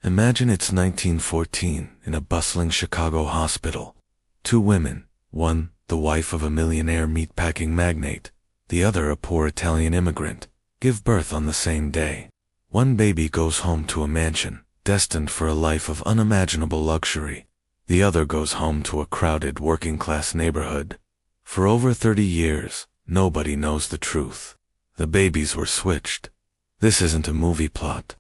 Imagine it's 1914 in a bustling Chicago hospital. Two women, one the wife of a millionaire meatpacking magnate, the other a poor Italian immigrant, give birth on the same day. One baby goes home to a mansion, destined for a life of unimaginable luxury. The other goes home to a crowded working-class neighborhood. For over 30 years, nobody knows the truth. The babies were switched. This isn't a movie plot.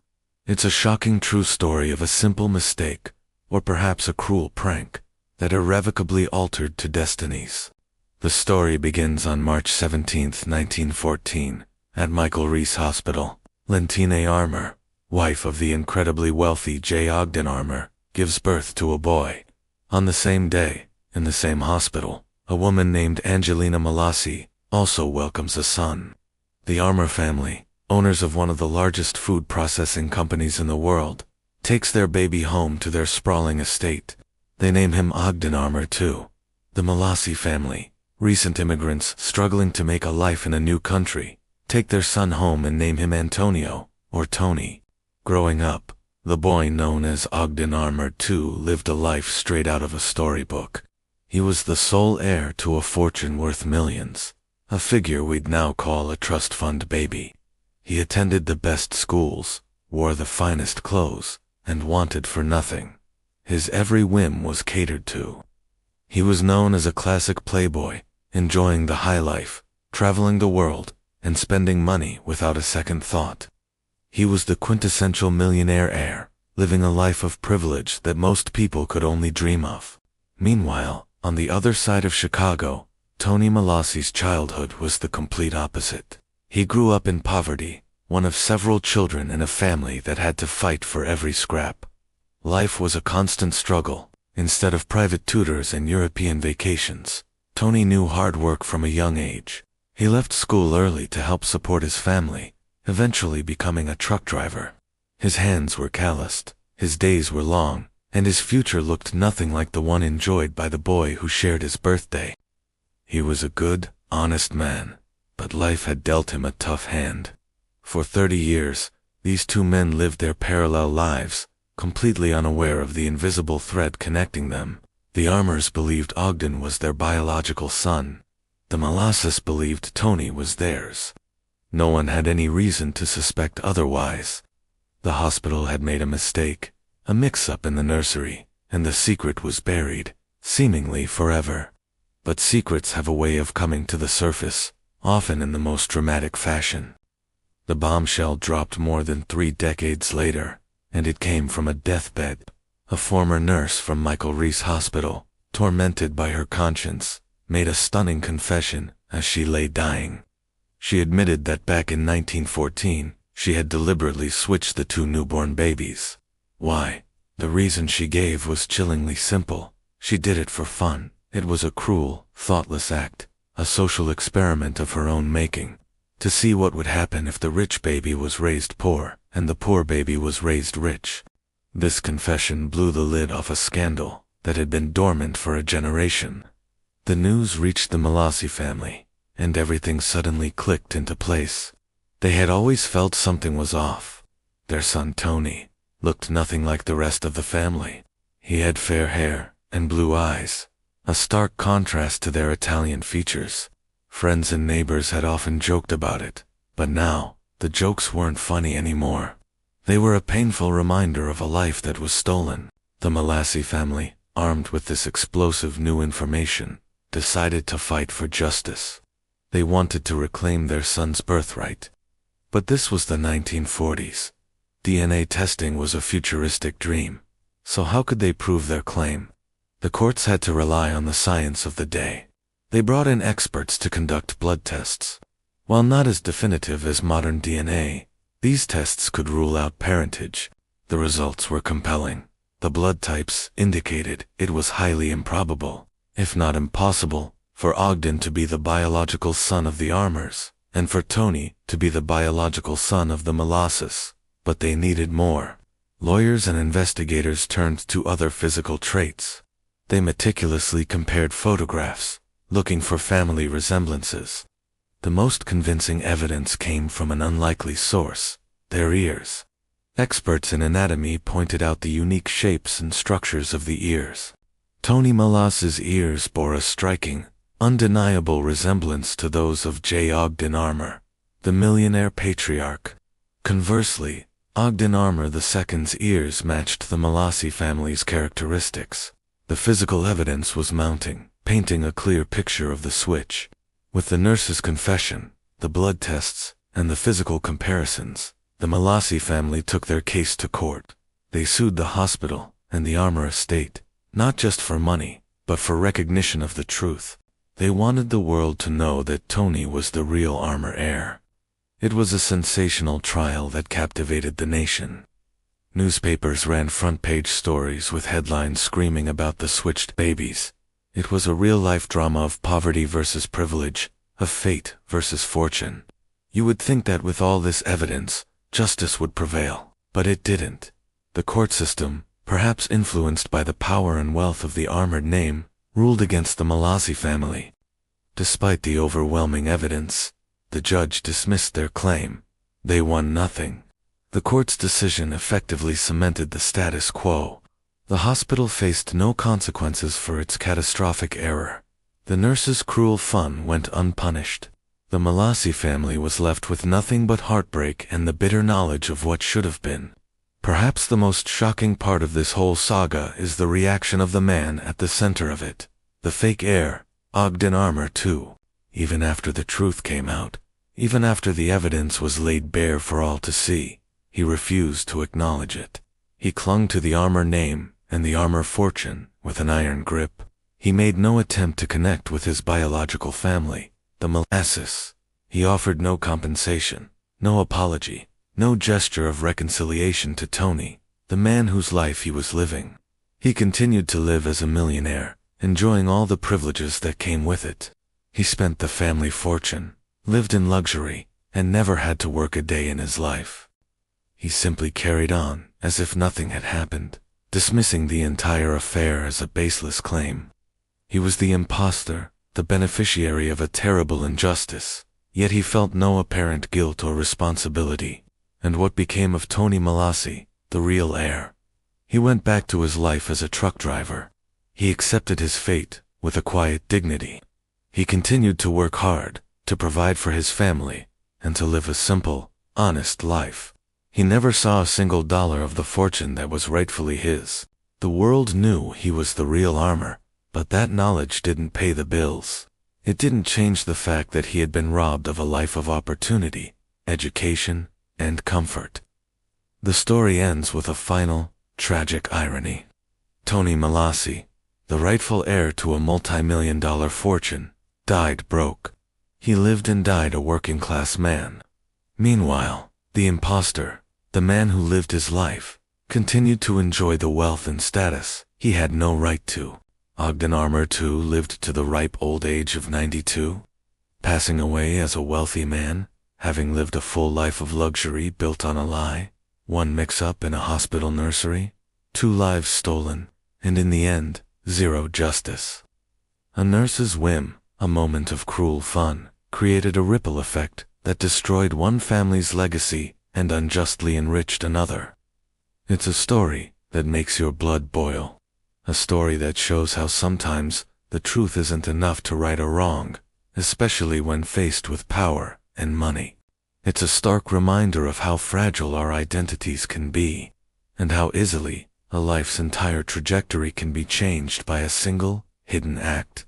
It's a shocking true story of a simple mistake, or perhaps a cruel prank, that irrevocably altered two destinies. The story begins on March 17, 1914, at Michael Reese Hospital. Lentine Armour, wife of the incredibly wealthy J. Ogden Armour, gives birth to a boy. On the same day, in the same hospital, a woman named Angelina Milasi also welcomes a son. The Armour family, owners of one of the largest food processing companies in the world, takes their baby home to their sprawling estate. They name him Ogden Armour too. The Milasi family, recent immigrants struggling to make a life in a new country, take their son home and name him Antonio, or Tony. Growing up, the boy known as Ogden Armour too lived a life straight out of a storybook. He was the sole heir to a fortune worth millions, a figure we'd now call a trust fund baby. He attended the best schools, wore the finest clothes, and wanted for nothing. His every whim was catered to. He was known as a classic playboy, enjoying the high life, traveling the world, and spending money without a second thought. He was the quintessential millionaire heir, living a life of privilege that most people could only dream of. Meanwhile, on the other side of Chicago, Tony Milasi's childhood was the complete opposite. He grew up in poverty, one of several children in a family that had to fight for every scrap. Life was a constant struggle. Instead of private tutors and European vacations, Tony knew hard work from a young age. He left school early to help support his family, eventually becoming a truck driver. His hands were calloused, his days were long, and his future looked nothing like the one enjoyed by the boy who shared his birthday. He was a good, honest man, but life had dealt him a tough hand. For 30 years, these two men lived their parallel lives, completely unaware of the invisible thread connecting them. The Armours believed Ogden was their biological son. The Milasis believed Tony was theirs. No one had any reason to suspect otherwise. The hospital had made a mistake, a mix-up in the nursery, and the secret was buried, seemingly forever. But secrets have a way of coming to the surface, often in the most dramatic fashion. The bombshell dropped more than 3 decades later, and it came from a deathbed. A former nurse from Michael Reese Hospital, tormented by her conscience, made a stunning confession as she lay dying. She admitted that back in 1914, she had deliberately switched the 2 newborn babies. Why? The reason she gave was chillingly simple. She did it for fun. It was a cruel, thoughtless act, a social experiment of her own making, to see what would happen if the rich baby was raised poor and the poor baby was raised rich. This confession blew the lid off a scandal that had been dormant for a generation. The news reached the Milasi family, and everything suddenly clicked into place. They had always felt something was off. Their son Tony looked nothing like the rest of the family. He had fair hair and blue eyes, a stark contrast to their Italian features. Friends and neighbors had often joked about it, but now, the jokes weren't funny anymore. They were a painful reminder of a life that was stolen. The Milasi family, armed with this explosive new information, decided to fight for justice. They wanted to reclaim their son's birthright. But this was the 1940s. DNA testing was a futuristic dream. So how could they prove their claim? The courts had to rely on the science of the day. They brought in experts to conduct blood tests. While not as definitive as modern DNA, these tests could rule out parentage. The results were compelling. The blood types indicated it was highly improbable, if not impossible, for Ogden to be the biological son of the Armours, and for Tony to be the biological son of the Milasis. But they needed more. Lawyers and investigators turned to other physical traits. They meticulously compared photographs, looking for family resemblances. The most convincing evidence came from an unlikely source: their ears. Experts in anatomy pointed out the unique shapes and structures of the ears. Tony Milasi's ears bore a striking, undeniable resemblance to those of J. Ogden Armour, the millionaire patriarch. Conversely, Ogden Armour II's ears matched the Milasi family's characteristics. The physical evidence was mounting, painting a clear picture of the switch. With the nurse's confession, the blood tests, and the physical comparisons, the Milasi family took their case to court. They sued the hospital and the Armour estate, not just for money, but for recognition of the truth. They wanted the world to know that Tony was the real Armour heir. It was a sensational trial that captivated the nation. Newspapers ran front-page stories with headlines screaming about the switched babies. It was a real-life drama of poverty versus privilege, of fate versus fortune. You would think that with all this evidence, justice would prevail, but it didn't. The court system, perhaps influenced by the power and wealth of the Armoured name, ruled against the Milasi family. Despite the overwhelming evidence, the judge dismissed their claim. They won nothing. The court's decision effectively cemented the status quo. The hospital faced no consequences for its catastrophic error. The nurse's cruel fun went unpunished. The Milasi family was left with nothing but heartbreak and the bitter knowledge of what should have been. Perhaps the most shocking part of this whole saga is the reaction of the man at the center of it, the fake heir, Ogden Armour too. Even after the truth came out, even after the evidence was laid bare for all to see, he refused to acknowledge it. He clung to the Armour name and the Armour fortune with an iron grip. He made no attempt to connect with his biological family, the Milasis. He offered no compensation, no apology, no gesture of reconciliation to Tony, the man whose life he was living. He continued to live as a millionaire, enjoying all the privileges that came with it. He spent the family fortune, lived in luxury, and never had to work a day in his life. He simply carried on, as if nothing had happened, dismissing the entire affair as a baseless claim. He was the imposter, the beneficiary of a terrible injustice, yet he felt no apparent guilt or responsibility. And what became of Tony Milasi, the real heir? He went back to his life as a truck driver. He accepted his fate with a quiet dignity. He continued to work hard, to provide for his family, and to live a simple, honest life. He never saw a single dollar of the fortune that was rightfully his. The world knew he was the real Armour, but that knowledge didn't pay the bills. It didn't change the fact that he had been robbed of a life of opportunity, education, and comfort. The story ends with a final, tragic irony. Tony Milasi, the rightful heir to a multi-million-dollar fortune, died broke. He lived and died a working-class man. Meanwhile, the imposter, the man who lived his life, continued to enjoy the wealth and status he had no right to. Ogden Armour too lived to the ripe old age of 92, passing away as a wealthy man, having lived a full life of luxury built on a lie, one mix-up in a hospital nursery, 2 lives stolen, and in the end, 0 justice. A nurse's whim, a moment of cruel fun, created a ripple effect that destroyed one family's legacy and unjustly enriched another. It's a story that makes your blood boil. A story that shows how sometimes the truth isn't enough to right a wrong, especially when faced with power and money. It's a stark reminder of how fragile our identities can be, and how easily a life's entire trajectory can be changed by a single, hidden act.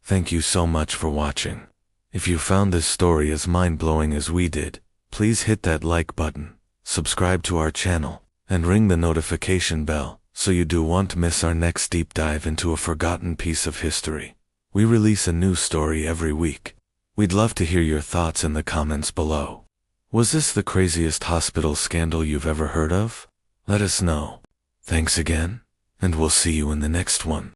Thank you so much for watching. If you found this story as mind-blowing as we did, please hit that like button, subscribe to our channel, and ring the notification bell so you won't miss our next deep dive into a forgotten piece of history. We release a new story every week. We'd love to hear your thoughts in the comments below. Was this the craziest hospital scandal you've ever heard of? Let us know. Thanks again, and we'll see you in the next one.